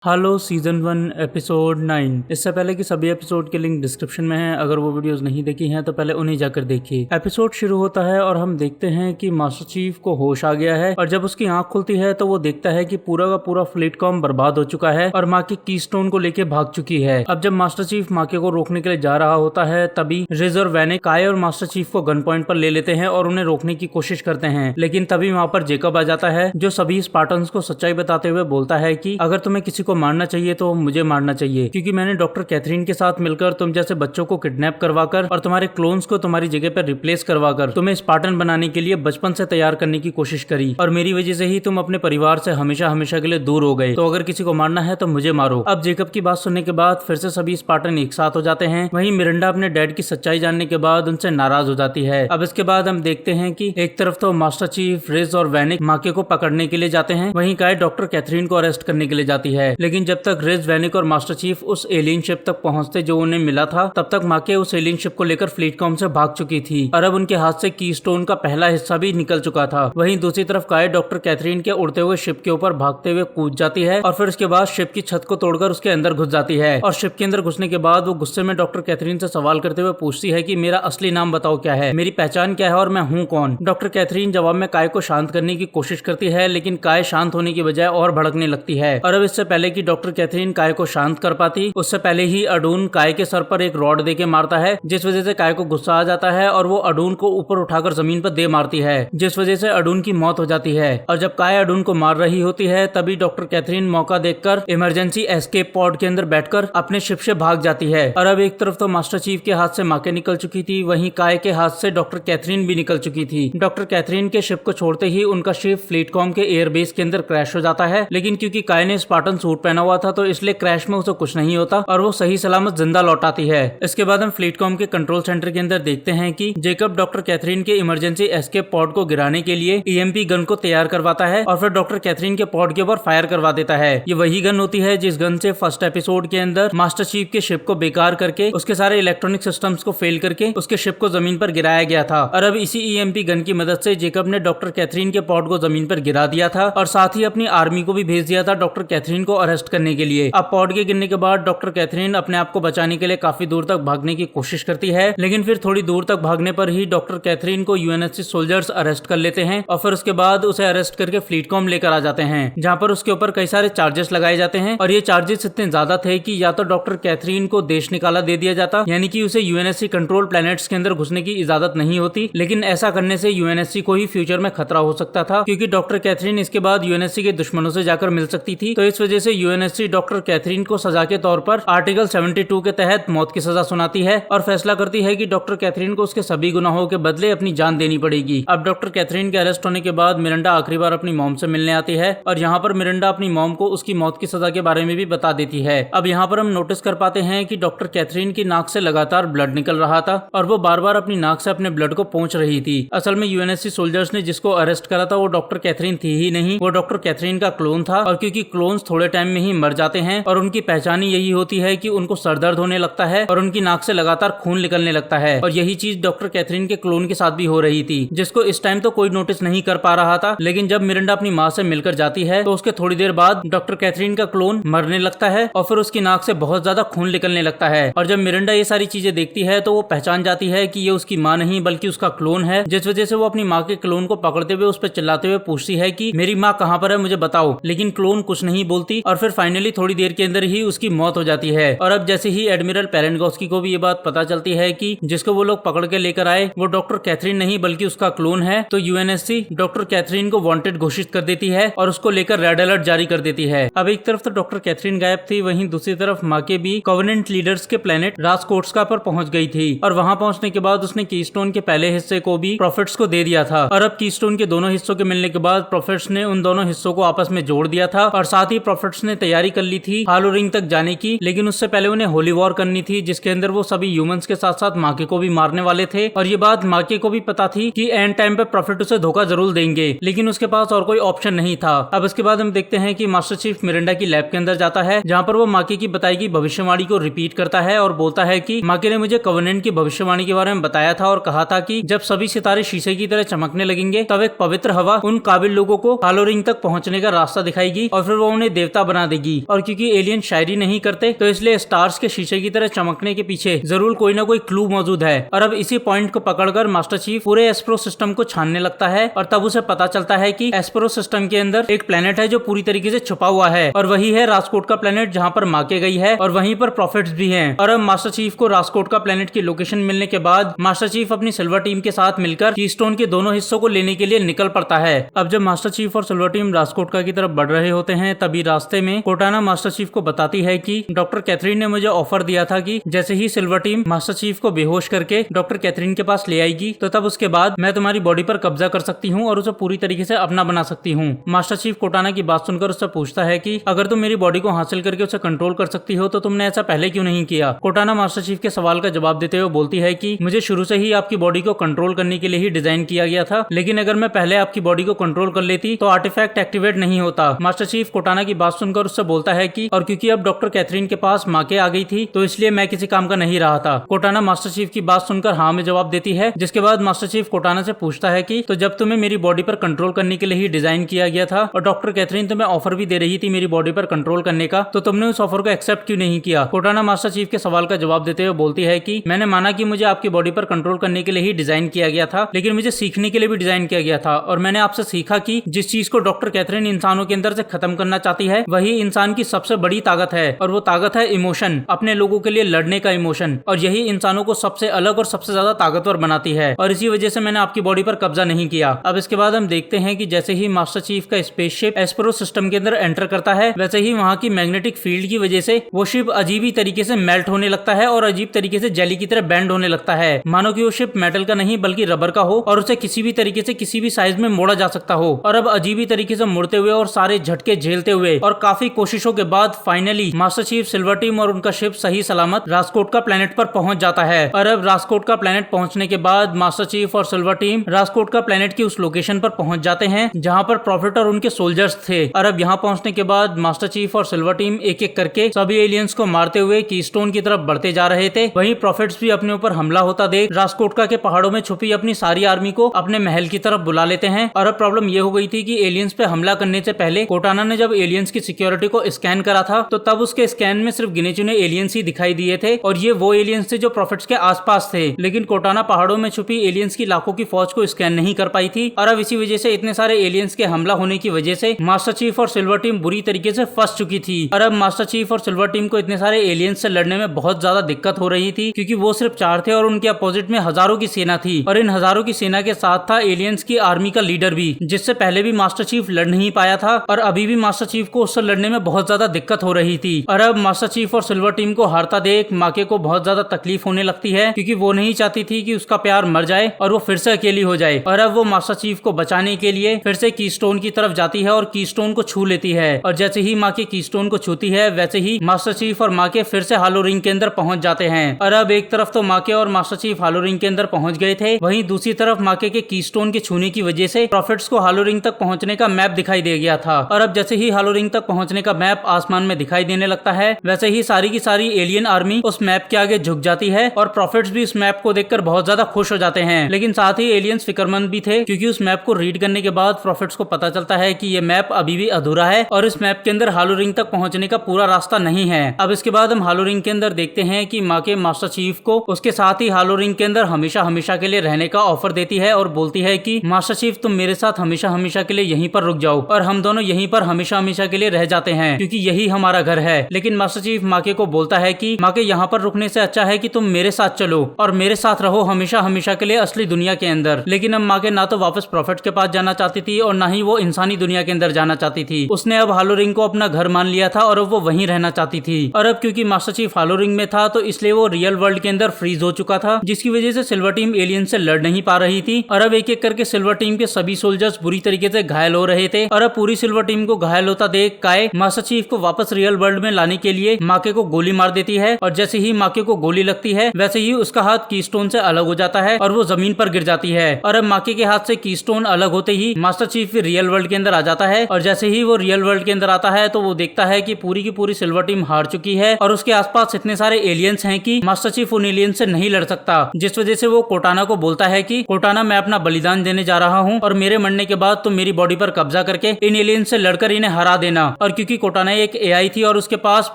हालो season 1 episode 9। इससे पहले कि सभी एपिसोड के लिंक डिस्क्रिप्शन में हैं। अगर वो वीडियोस नहीं देखी हैं तो पहले उन्हें जाकर देखिए। एपिसोड शुरू होता है और हम देखते हैं कि मास्टर चीफ को होश आ गया है और जब उसकी आंख खुलती है तो वो देखता है कि पूरा का पूरा फ्लीटकॉम बर्बाद हो चुका है और माँ के कीस्टोन को लेके भाग चुकी है। अब जब मास्टर चीफ माँ को रोकने के लिए जा रहा होता है तभी रिज और वैनिक काय और मास्टर चीफ को गन पॉइंट पर ले लेते हैं और उन्हें रोकने की कोशिश करते हैं, लेकिन तभी वहाँ पर जेकब आ जाता है जो सभी स्पार्टन्स को सच्चाई बताते हुए बोलता है कि अगर तुम्हें किसी को मारना चाहिए तो मुझे मारना चाहिए, क्योंकि मैंने डॉक्टर कैथरीन के साथ मिलकर तुम जैसे बच्चों को किडनैप करवाकर और तुम्हारे क्लोन्स को तुम्हारी जगह पर रिप्लेस करवाकर तुम्हें स्पार्टन बनाने के लिए बचपन से तैयार करने की कोशिश करी और मेरी वजह से ही तुम अपने परिवार से हमेशा हमेशा के लिए दूर हो गए। तो अगर किसी को मारना है तो मुझे मारो। अब जेकब की बात सुनने के बाद फिर से सभी स्पार्टन एक साथ हो जाते हैं। वहीं मिरिंडा अपने डैड की सच्चाई जानने के बाद उनसे नाराज हो जाती है। अब इसके बाद हम देखते हैं कि एक तरफ तो मास्टर चीफ, रिज और वैनिक माके को पकड़ने के लिए जाते हैं, वहीं काय डॉक्टर कैथरीन को अरेस्ट करने के लिए जाती है। लेकिन जब तक रिज, वैनिक और मास्टर चीफ उस एलियन शिप तक पहुंचते जो उन्हें मिला था, तब तक माके उस एलियन शिप को लेकर फ्लीटकॉम से भाग चुकी थी और अब उनके हाथ से कीस्टोन का पहला हिस्सा भी निकल चुका था। वहीं दूसरी तरफ काय डॉक्टर कैथरीन के उड़ते हुए शिप के ऊपर भागते हुए कूद जाती है और फिर उसके बाद शिप की छत को तोड़कर उसके अंदर घुस जाती है और शिप के अंदर घुसने के बाद वो गुस्से में डॉक्टर कैथरीन से सवाल करते हुए पूछती है कि मेरा असली नाम बताओ क्या है, मेरी पहचान क्या है और मैं हूँ कौन। डॉक्टर कैथरीन जवाब में काय को शांत करने की कोशिश करती है, लेकिन काय शांत होने की बजाय और भड़कने लगती है। और अब इससे पहले कि डॉक्टर कैथरीन काय को शांत कर पाती, उससे पहले ही अडून काय के सर पर एक रॉड देके मारता है, जिस वजह से काय को गुस्सा आ जाता है और वो अडून को ऊपर उठाकर जमीन पर दे मारती है, जिस वजह से अडून की मौत हो जाती है। और जब काय अडून को मार रही होती है तभी डॉक्टर कैथरीन मौका देखकर इमरजेंसी एस्केप पॉड के अंदर बैठकर अपने शिप से भाग जाती है। और अब एक तरफ तो मास्टर चीफ के हाथ से माके निकल चुकी थी, वहीं काय के हाथ से डॉक्टर कैथरीन भी निकल चुकी थी। डॉक्टर कैथरीन के शिप को छोड़ते ही उनका शिप फ्लीटकॉम के एयरबेस के अंदर क्रैश हो जाता है, लेकिन क्योंकि काय ने स्पार्टन सूट पहना हुआ था तो इसलिए क्रैश में उसे कुछ नहीं होता और वो सही सलामत जिंदा लौट आती है। इसके बाद हम फ्लीटकॉम के कंट्रोल सेंटर के अंदर देखते हैं कि जेकब डॉक्टर कैथरीन के इमरजेंसी एस्केप पॉड को गिराने के लिए ईएमपी गन को तैयार करवाता है और फिर डॉक्टर कैथरीन के पॉड के ऊपर फायर करवा देता है। ये वही गन होती है जिस गन से फर्स्ट एपिसोड के अंदर मास्टर चीफ के शिप को बेकार करके उसके सारे इलेक्ट्रॉनिक सिस्टम्स को फेल करके उसके शिप को जमीन पर गिराया गया था। और अब इसी ईएमपी गन की मदद से जेकब ने डॉक्टर कैथरीन के पॉड को जमीन पर गिरा दिया था और साथ ही अपनी आर्मी को भी भेज दिया था डॉक्टर कैथरीन को अरेस्ट करने के लिए। अब पॉड के गिरने के बाद डॉक्टर कैथरीन अपने आप को बचाने के लिए काफी दूर तक भागने की कोशिश करती है, लेकिन फिर थोड़ी दूर तक भागने पर ही डॉक्टर कैथरीन को यूएनएससी सोल्जर्स अरेस्ट कर लेते हैं और फिर उसके बाद उसे अरेस्ट करके फ्लीटकॉम लेकर आ जाते हैं, जहां पर उसके ऊपर कई सारे चार्जेस लगाए जाते हैं। और ये चार्जेस इतने ज्यादा थे कि या तो डॉक्टर कैथरीन को देश निकाला दे दिया जाता, यानी कि उसे यूएनएससी कंट्रोल प्लैनेट्स के अंदर घुसने की इजाजत नहीं होती, लेकिन ऐसा करने से यूएनएससी को ही फ्यूचर में खतरा हो सकता था, क्योंकि डॉक्टर कैथरीन इसके बाद यूएनएससी के दुश्मनों से जाकर मिल सकती थी। तो इस वजह से यूएनएससी डॉक्टर कैथरीन को सजा के तौर पर आर्टिकल 72 के तहत मौत की सजा सुनाती है और फैसला करती है कि डॉक्टर कैथरीन को उसके सभी गुनाहों के बदले अपनी जान देनी पड़ेगी। अब डॉक्टर कैथरीन के अरेस्ट होने के बाद मिरिंडा आखिरी बार अपनी मॉम से मिलने आती है और यहाँ पर मिरिंडा अपनी मॉम को उसकी मौत की सजा के बारे में भी बता देती है। अब यहाँ पर हम नोटिस कर पाते हैं कि डॉक्टर कैथरीन की नाक से लगातार ब्लड निकल रहा था और वो बार बार अपनी नाक से अपने ब्लड को पोंछ रही थी। असल में यूएनएससी सोल्जर्स ने जिसको अरेस्ट करा था वो डॉक्टर कैथरीन थी ही नहीं, वो डॉक्टर कैथरीन का क्लोन था। और क्योंकि क्लोन्स थोड़े टाइम में ही मर जाते हैं और उनकी पहचान ही यही होती है कि उनको सरदर्द होने लगता है और उनकी नाक से लगातार खून निकलने लगता है, और यही चीज डॉक्टर कैथरीन के क्लोन के साथ भी हो रही थी, जिसको इस टाइम तो कोई नोटिस नहीं कर पा रहा था। लेकिन जब मिरिंडा अपनी माँ से मिलकर जाती है तो उसके थोड़ी देर बाद डॉक्टर कैथरीन का क्लोन मरने लगता है और फिर उसकी नाक से बहुत ज्यादा खून निकलने लगता है। और जब मिरिंडा ये सारी चीजें देखती है तो वो पहचान जाती है कि ये उसकी माँ नहीं बल्कि उसका क्लोन है, जिस वजह से वो अपनी माँ के क्लोन को पकड़ते हुए उस पर चिल्लाते हुए पूछती है कि मेरी माँ कहाँ पर है, मुझे बताओ। लेकिन क्लोन कुछ नहीं बोलती और फिर फाइनली थोड़ी देर के अंदर ही उसकी मौत हो जाती है। और अब जैसे ही एडमिरल पेरेंगोस्की को भी ये बात पता चलती है कि जिसको वो लोग पकड़ के लेकर आए वो डॉक्टर कैथरीन नहीं बल्कि उसका क्लोन है, तो यूएनएससी डॉक्टर कैथरीन को वांटेड घोषित कर देती है और उसको लेकर रेड अलर्ट जारी कर देती है। अब एक तरफ तो डॉक्टर कैथरीन गायब थी, वहीं दूसरी तरफ माके भी कॉवेनेंट लीडर्स के प्लेनेट रास्कोट्स्का पर पहुंच गई थी और वहां पहुंचने के बाद उसने कीस्टोन के पहले हिस्से को भी प्रॉफिट्स को दे दिया था। और अब कीस्टोन के दोनों हिस्सों के मिलने के बाद प्रॉफिट्स ने उन दोनों हिस्सों को आपस में जोड़ दिया था और साथ ही प्रॉफिट्स ने तैयारी कर ली थी हालो रिंग तक जाने की, लेकिन उससे पहले उन्हें होली वॉर करनी थी जिसके अंदर वो सभी ह्यूमंस के साथ साथ माके को भी मारने वाले थे। और ये बात माके को भी पता थी कि एंड टाइम पे प्रॉफिट उसे धोखा जरूर देंगे, लेकिन उसके पास और कोई ऑप्शन नहीं था। अब इसके बाद हम देखते हैं कि मास्टर चीफ मिरिंडा की लैब के अंदर जाता है, जहाँ पर वो माके की बताई गई भविष्यवाणी को रिपीट करता है और बोलता है कि माके ने मुझे कॉवेनेंट की भविष्यवाणी के बारे में बताया था और कहा था कि जब सभी सितारे शीशे की तरह चमकने लगेंगे तब एक पवित्र हवा उन काबिल लोगों को हालो रिंग तक पहुंचने का रास्ता दिखाएगी और फिर वो उन्हें देवता बना देगी। और क्योंकि एलियन शायरी नहीं करते तो इसलिए स्टार्स के शीशे की तरह चमकने के पीछे जरूर कोई ना कोई क्लू मौजूद है। और अब इसी पॉइंट को पकड़कर मास्टर चीफ पूरे एस्प्रो सिस्टम को छानने लगता है और तब उसे पता चलता है कि एस्प्रो सिस्टम के अंदर एक प्लेनेट है जो पूरी तरीके से छुपा हुआ है और वही है राजकोट का प्लेनेट जहाँ पर माके गई है और वहीं पर प्रॉफिट्स भी हैं। और अब मास्टर चीफ को राजकोट का प्लेनेट की लोकेशन मिलने के बाद मास्टर चीफ अपनी सिल्वर टीम के साथ मिलकर कीस्टोन के दोनों हिस्सों को लेने के लिए निकल पड़ता है। अब जब मास्टर चीफ और सिल्वर टीम राजकोट का की तरफ बढ़ रहे होते हैं तभी रास्ते में कोटाना मास्टर चीफ को बताती है कि डॉक्टर कैथरीन ने मुझे ऑफर दिया था कि जैसे ही सिल्वर टीम मास्टर चीफ को बेहोश करके डॉक्टर कैथरीन के पास ले आएगी तो तब उसके बाद मैं तुम्हारी बॉडी पर कब्जा कर सकती हूँ और उसे पूरी तरीके से अपना बना सकती हूँ। मास्टर चीफ कोटाना की बात सुनकर उससे पूछता है कि अगर तुम मेरी बॉडी को हासिल करके उसे कंट्रोल कर सकती हो तो तुमने ऐसा पहले क्यों नहीं किया। कोटाना मास्टर चीफ के सवाल का जवाब देते हुए बोलती है कि मुझे शुरू से ही आपकी बॉडी को कंट्रोल करने के लिए ही डिजाइन किया गया था, लेकिन अगर मैं पहले आपकी बॉडी को कंट्रोल कर लेती तो आर्टिफैक्ट एक्टिवेट नहीं होता। मास्टर चीफ कोटाना की बात सुनकर उससे बोलता है कि और क्योंकि अब डॉक्टर कैथरीन के पास माके आ गई थी तो इसलिए मैं किसी काम का नहीं रहा था। कोटाना मास्टर चीफ की बात सुनकर हाँ में जवाब देती है, जिसके बाद मास्टर चीफ कोटाना से पूछता है कि तो जब तुम्हें मेरी बॉडी पर कंट्रोल करने के लिए ही डिजाइन किया गया था और डॉक्टर कैथरीन तुम्हें ऑफर भी दे रही थी मेरी बॉडी पर कंट्रोल करने का, तो तुमने उस ऑफर को एक्सेप्ट क्यों नहीं किया। कोटाना मास्टर चीफ के सवाल का जवाब देते हुए बोलती है कि मैंने माना कि मुझे आपकी बॉडी पर कंट्रोल करने के लिए ही डिजाइन किया गया था, लेकिन मुझे सीखने के लिए भी डिजाइन किया गया था और मैंने आपसे सीखा कि जिस चीज को डॉक्टर कैथरीन इंसानों के अंदर से खत्म करना चाहती है वही इंसान की सबसे बड़ी ताकत है और वो ताकत है इमोशन, अपने लोगों के लिए लड़ने का इमोशन, और यही इंसानों को सबसे अलग और सबसे ज्यादा ताकतवर बनाती है और इसी वजह से मैंने आपकी बॉडी पर कब्जा नहीं किया। अब इसके बाद हम देखते हैं कि जैसे ही मास्टर चीफ का स्पेसशिप एस्पेरो सिस्टम के अंदर एंटर करता है वैसे ही वहाँ की मैग्नेटिक फील्ड की वजह से वो शिप अजीब ही तरीके से मेल्ट होने लगता है और अजीब तरीके से जेली की तरह बैंड होने लगता है, मानो कि वो शिप मेटल का नहीं बल्कि रबर का हो और उसे किसी भी तरीके से किसी भी साइज में मोड़ा जा सकता हो। और अब अजीब ही तरीके से मुड़ते हुए और सारे झटके झेलते हुए और काफी कोशिशों के बाद finally master chief, silver team और उनका शिप सही सलामत राजकोट का प्लेनेट पर पहुंच जाता है। और अब राजकोट का प्लेनेट पहुंचने के बाद मास्टर चीफ और सिल्वर टीम राजकोट का प्लेनेट की उस लोकेशन पर पहुंच जाते हैं जहां पर प्रॉफिट और उनके सोल्जर्स थे। और अब यहां पहुंचने के बाद मास्टर चीफ और सिल्वर टीम एक एक करके सभी एलियंस को मारते हुए कीस्टोन की तरफ बढ़ते जा रहे थे। वहीं प्रॉफिट्स भी अपने ऊपर हमला होता देख राजकोटका के पहाड़ों में छुपी अपनी सारी आर्मी को अपने महल की तरफ बुला लेते हैं। और अब प्रॉब्लम ये हो गई थी कि एलियंस पे हमला करने से पहले कोटाना ने जब एलियंस की सिक्योरिटी को स्कैन करा था तो तब उसके स्कैन में सिर्फ गिने चुने एलियंस ही दिखाई दिए थे और ये वो एलियंस थे जो प्रॉफिट्स के आसपास थे, लेकिन कोटाना पहाड़ों में छुपी एलियंस की लाखों की फौज को स्कैन नहीं कर पाई थी। और अब इसी वजह से इतने सारे एलियंस के हमला होने की वजह से मास्टर चीफ और सिल्वर टीम बुरी तरीके से फंस चुकी थी। और अब मास्टर चीफ और सिल्वर टीम को इतने सारे एलियंस से लड़ने में बहुत ज्यादा दिक्कत हो रही थी क्योंकि वो सिर्फ 4 थे और उनके अपोजिट में हजारों की सेना थी और इन हजारों की सेना के साथ था एलियंस की आर्मी का लीडर भी, जिससे पहले भी मास्टर चीफ लड़ नहीं पाया था और अभी भी मास्टर चीफ को उससे लड़ने में बहुत ज्यादा दिक्कत हो रही थी। और अब मास्टर चीफ और सिल्वर टीम को हारता देख माके को बहुत ज्यादा तकलीफ होने लगती है क्योंकि वो नहीं चाहती थी कि उसका प्यार मर जाए और वो फिर से अकेली हो जाए। और अब वो मास्टर चीफ को बचाने के लिए फिर से कीस्टोन की तरफ जाती है और कीस्टोन को छू लेती है और जैसे ही माके कीस्टोन को छूती है वैसे ही मास्टर चीफ और माके फिर से हालो रिंग के अंदर पहुंच जाते हैं। और अब एक तरफ तो माके और मास्टर चीफ हालो रिंग के अंदर पहुंच गए थे, वहीं दूसरी तरफ माके के कीस्टोन के छूने की वजह से प्रॉफिट्स को हालो रिंग तक पहुंचने का मैप दिखाई दे गया था। और अब जैसे ही हालो रिंग तक पहुंचने का मैप आसमान में दिखाई देने लगता है वैसे ही सारी की सारी एलियन आर्मी उस मैप के आगे झुक जाती है और प्रॉफिट्स भी उस मैप को देखकर बहुत ज्यादा खुश हो जाते हैं। लेकिन साथ ही एलियंस फिक्रमंद भी थे क्योंकि उस मैप को रीड करने के बाद प्रॉफिट्स को पता चलता है कि ये मैप अभी भी अधूरा है और इस मैप के अंदर हालो रिंग तक पहुंचने का पूरा रास्ता नहीं है। अब इसके बाद हम हालो रिंग के अंदर देखते हैं कि माँ के मास्टर चीफ को उसके साथ ही हालो रिंग के अंदर हमेशा हमेशा के लिए रहने का ऑफर देती है और बोलती है कि मास्टर चीफ तुम मेरे साथ हमेशा हमेशा के लिए यहीं पर रुक जाओ और हम दोनों यहीं पर हमेशा हमेशा के लिए रह जाते हैं क्योंकि यही हमारा घर है। लेकिन मास्टर चीफ माके को बोलता है कि माके यहाँ पर रुकने से अच्छा है कि तुम मेरे साथ चलो और मेरे साथ रहो हमेशा हमेशा के लिए असली दुनिया के अंदर। लेकिन अब माके ना तो वापस प्रॉफिट के पास जाना चाहती थी और ना ही वो इंसानी दुनिया के अंदर जाना चाहती थी। उसने अब हालो रिंग को अपना घर मान लिया था और अब वो वहीं रहना चाहती थी। और अब क्योंकि मास्टर चीफ हालो रिंग में था तो इसलिए वो रियल वर्ल्ड के अंदर फ्रीज हो चुका था, जिसकी वजह से सिल्वर टीम एलियन से लड़ नहीं पा रही थी। और अब एक एक करके सिल्वर टीम के सभी सोल्जर्स बुरी तरीके से घायल हो रहे थे। और अब पूरी सिल्वर टीम को घायल होता देख काय मास्टर चीफ को वापस रियल वर्ल्ड में लाने के लिए माके को गोली मार देती है और जैसे ही माके को गोली लगती है वैसे ही उसका हाथ कीस्टोन से अलग हो जाता है और वो जमीन पर गिर जाती है। और अब माके के हाथ से कीस्टोन अलग होते ही मास्टर चीफ भी रियल वर्ल्ड के अंदर आ जाता है और जैसे ही वो रियल वर्ल्ड के अंदर आता है तो वो देखता है कि पूरी की पूरी सिल्वर टीम हार चुकी है और उसके आसपास इतने सारे एलियंस हैं कि मास्टर चीफ उन एलियंस से नहीं लड़ सकता, जिस वजह से वो कोटाना को बोलता है कि कोटाना मैं अपना बलिदान देने जा रहा हूँ और मेरे मरने के बाद तुम मेरी बॉडी पर कब्जा करके इन एलियंस से लड़कर इन्हें हरा देना। और क्योंकि कोटाना एक एआई थी और उसके पास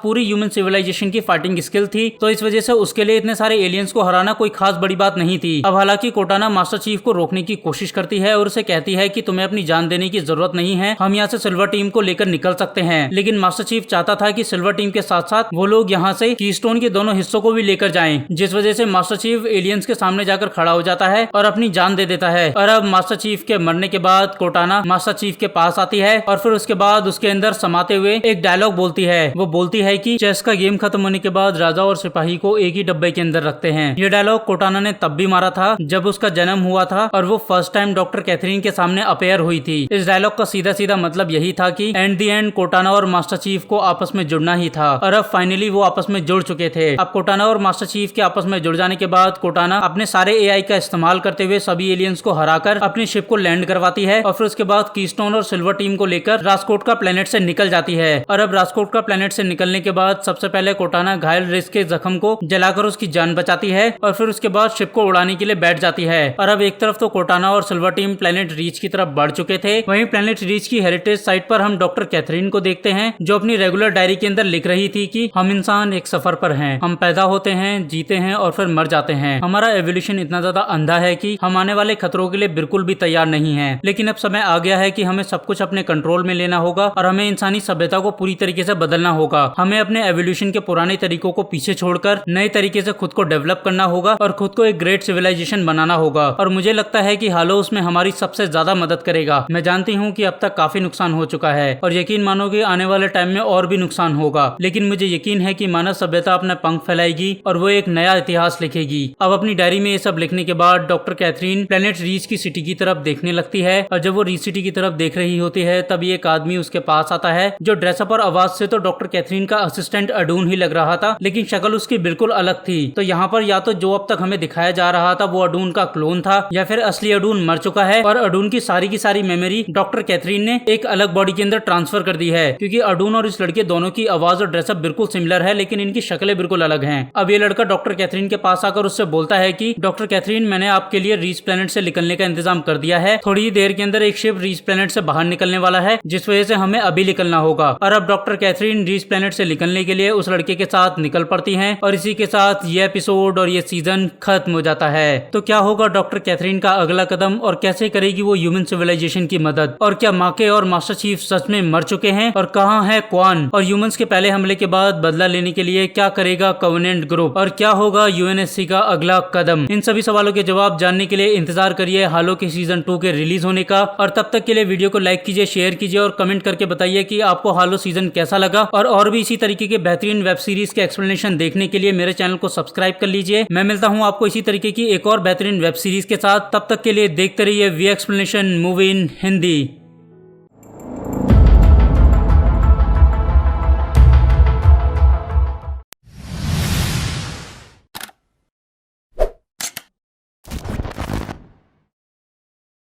पूरी ह्यूमन सिविलाइजेशन की फाइटिंग स्किल थी, तो इस वजह से उसके लिए इतने सारे एलियंस को हराना कोई खास बड़ी बात नहीं थी। अब हालांकि कोटाना मास्टर चीफ को रोकने की कोशिश करती है और उसे कहती है कि तुम्हें अपनी जान देने की जरूरत नहीं है, हम यहाँ से सिल्वर टीम को लेकर निकल सकते हैं। लेकिन मास्टर चीफ चाहता था कि सिल्वर टीम के साथ साथ वो लोग यहाँ से कीस्टोन के दोनों हिस्सों को भी लेकर जाएं, जिस वजह से मास्टर चीफ एलियंस के सामने जाकर खड़ा हो जाता है और अपनी जान दे देता है। और अब मास्टर चीफ के मरने के बाद कोटाना मास्टर चीफ के पास आती है और फिर उसके बाद उसके अंदर समाते हुए एक डायलॉग बोलती है। वो बोलती है कि चेस का गेम खत्म होने के बाद राजा और सिपाही को एक ही डब्बे के अंदर रखते हैं। ये डायलॉग कोटाना ने तब भी मारा था जब उसका जन्म हुआ था और वो फर्स्ट टाइम डॉक्टर कैथरीन के सामने अपेयर हुई थी। इस डायलॉग का सीधा सीधा मतलब यही था कि एट द एंड कोटाना और मास्टर चीफ को आपस में जुड़ना ही था और अब फाइनली वो आपस में जुड़ चुके थे। अब कोटाना और मास्टर चीफ के आपस में जुड़ जाने के बाद कोटाना अपने सारे एआई का इस्तेमाल करते हुए सभी एलियंस को हराकर अपनी शिप को लैंड करवाती है और फिर उसके बाद कीस्टोन और सिल्वर टीम को लेकर रास्कोट का प्लेनेट से निकल जाती है। और अब रास्कोट का प्लेनेट से निकलने के बाद सबसे पहले कोटाना घायल रिस के जख्म को जलाकर उसकी जान बचाती है और फिर उसके बाद शिप को उड़ाने के लिए बैठ जाती है। और अब एक तरफ तो कोटाना और सिल्वर टीम प्लेनेट रीच की तरफ बढ़ चुके थे, वहीं प्लेनेट रीच की हेरिटेज साइट पर हम डॉक्टर कैथरीन को देखते हैं जो अपनी रेगुलर डायरी के अंदर लिख रही थी कि हम इंसान एक सफर पर हैं, हम पैदा होते हैं, जीते हैं और फिर मर जाते हैं। हमारा एवोल्यूशन इतना ज्यादा अंधा है कि हम आने वाले खतरों के लिए बिल्कुल भी तैयार नहीं है, लेकिन अब समय आ गया है कि हमें सब कुछ अपने कंट्रोल में लेना होगा और हमें इंसानी सभ्यता को पूरी तरीके से बदलना होगा। हमें अपने एवोल्यूशन के पुराने तरीकों को पीछे छोड़कर नए तरीके से खुद को डेवलप करना होगा और खुद को एक ग्रेट सिविलाइजेशन बनाना होगा। और मुझे लगता है कि हालो उसमें हमारी सबसे ज्यादा मदद करेगा। मैं जानती हूँ कि अब तक काफी नुकसान हो चुका है और यकीन मानो कि आने वाले टाइम में और भी नुकसान होगा, लेकिन मुझे यकीन है कि मानव सभ्यता अपने पंख फैलाएगी और वो एक नया इतिहास लिखेगी। अब अपनी डायरी में ये सब लिखने के बाद डॉक्टर कैथरीन प्लेनेट रीच की सिटी की तरफ देखने लगती है और जब वो रीच सिटी की तरफ देख रही होती है तभी एक आदमी उसके पास आता है जो ड्रेसअप और आवाज से तो डॉक्टर कैथरीन का असिस्टेंट अडून ही लग रहा था, लेकिन शक्ल उसकी बिल्कुल अलग थी। तो यहाँ पर या तो जो अब तक हमें दिखाया जा रहा था वो अडून का क्लोन था या फिर असली अडून मर चुका है और अडून की सारी मेमोरी डॉक्टर कैथरीन ने एक अलग बॉडी के अंदर ट्रांसफर कर दी है, क्योंकि अडून और इस लड़के दोनों की आवाज और ड्रेसअप बिल्कुल सिमिलर है लेकिन इनकी शक्लें बिल्कुल अलग हैं। अब ये लड़का डॉक्टर कैथरीन के पास आकर उससे बोलता है कि डॉक्टर कैथरीन, मैंने आपके लिए रीच प्लेनेट से निकलने का इंतजाम कर दिया है, थोड़ी ही देर के अंदर एक शिप रीच प्लेनेट से बाहर निकलने वाला है जिस वजह से हमें अभी निकलना होगा। और अब डॉक्टर कैथरीन रीच प्लेनेट से निकलने के लिए उस लड़के के साथ निकल पड़ती हैं और इसी के साथ ये एपिसोड और ये सीजन खत्म हो जाता है। तो क्या होगा डॉक्टर कैथरीन का अगला कदम और कैसे करेगी वो ह्यूमन सिविलाइजेशन की मदद, और क्या माके और मास्टर चीफ सच में मर चुके हैं और कहाँ है क्वान, और ह्यूमंस के पहले हमले के बाद बदला लेने के लिए क्या करेगा कवेनेंट ग्रुप, और क्या होगा यूएनएससी का अगला कदम। इन सभी सवालों के जवाब जानने के लिए इंतजार करिए हालो के सीजन 2 के रिलीज होने का। और तब तक के लिए वीडियो को लाइक कीजिए, शेयर कीजिए और कमेंट करके बताइए कि आपको हालो सीजन कैसा लगा। और भी इसी तरीके के बेहतरीन वेब सीरीज के एक्सप्लेनेशन देखने के लिए मेरे चैनल को सब्सक्राइब कर लीजिए। मैं मिलता हूँ आपको इसी तरीके की एक और बेहतरीन वेब सीरीज के साथ। तब तक के लिए देखते रहिए we explanation movie in Hindi.